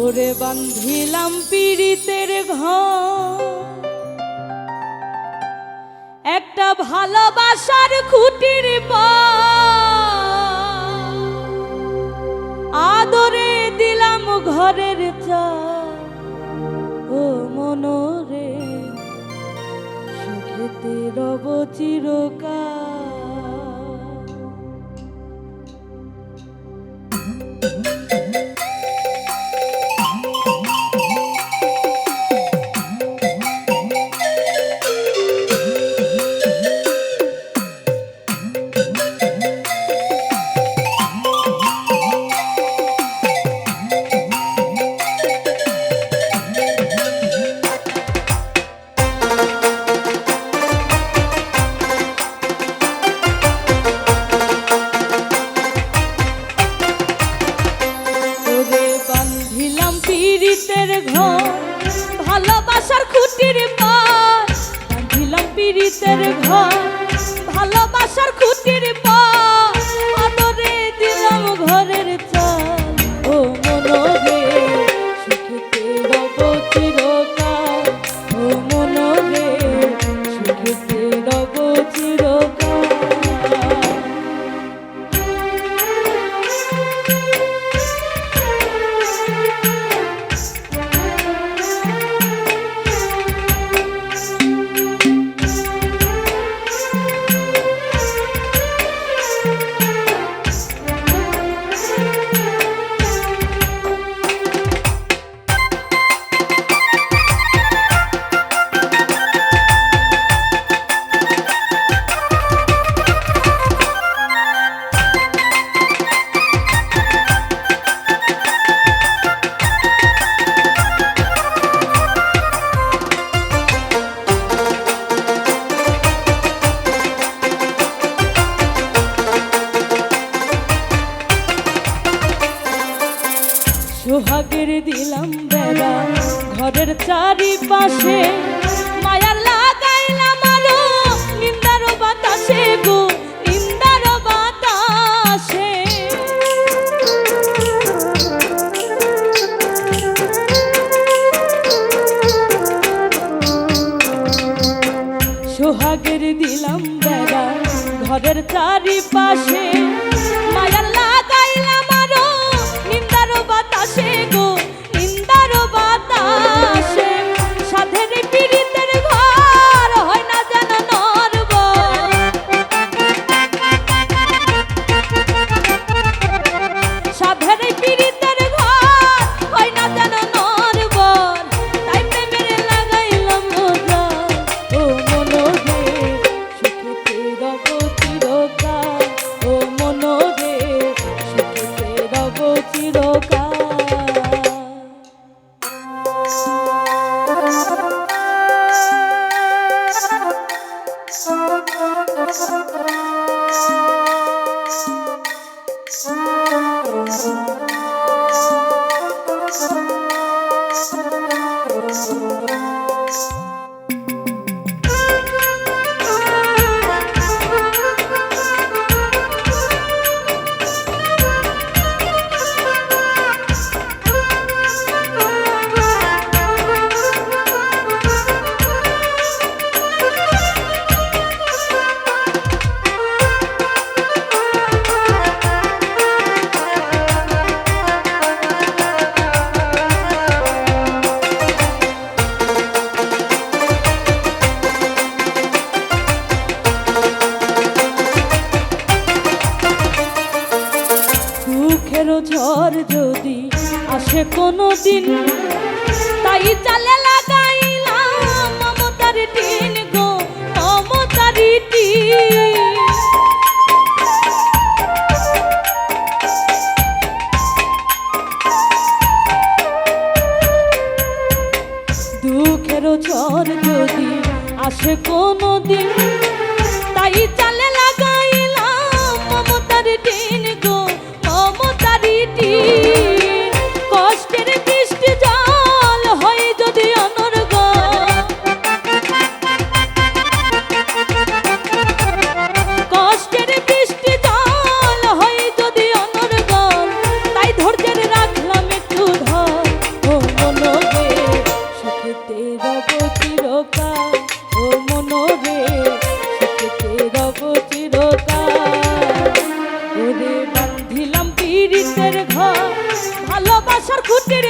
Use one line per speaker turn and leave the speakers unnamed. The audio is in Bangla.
ওরে বান্ধিলাম পীড়িতের ঘর, একটা ভালোবাসার খুঁটির পার, আদরে দিলাম ঘরের চাল। ও মনরে সুখেতে রব চিরকাল। পীড়িতের ঘর, ভালোবাসার খুঁটির পার, বাঁধিলাম পীড়িতের ঘর, ভালোবাসার খুঁটির পার, আদরে দিলাম ঘরের চাল। ও মনরে সুখেতে রব চিরকাল। ও মনরে সুখেতে রব চিরকাল। সোহাগের দিলাম বেড়া ঘরের চারিপাশে, মায়ার লাগাইলাম আলো নিন্দার বাতাসে গো, নিন্দার বাতাসে। সোহাগের দিলাম বেড়া ঘরের চারিপাশে, মায়ার লাগাইলাম আলো নিন্দার বাতাসে গো, নিন্দার বাতাসে। সাধের পীড়িতের ঘর হয় না যেন নরব, সাধের পীড়িতের ঘর হয় না যেন নরব, তাই প্রেমের লাগাইলাম জাল। ও মনরে সুখেতে রব চিরকাল। ও মনরে সুখেতে রব চিরকাল। ঝড় যদি আসে কোনো দিন, তাই চালে লাগাইলাম মমতার টিন গো, মমতার টিন। দুঃখের ঝড় যদি আসে কোনো দিন, তাই চালে লাগাইলাম মমতার টিন গো, মমতার টিন। কষ্টের বৃষ্টি জল হয় যদি অনর্গল, কষ্টের বৃষ্টি জল হয় যদি অনর্গল, তাই ধৈর্যের রাখলাম একটু ধর। খুঁটির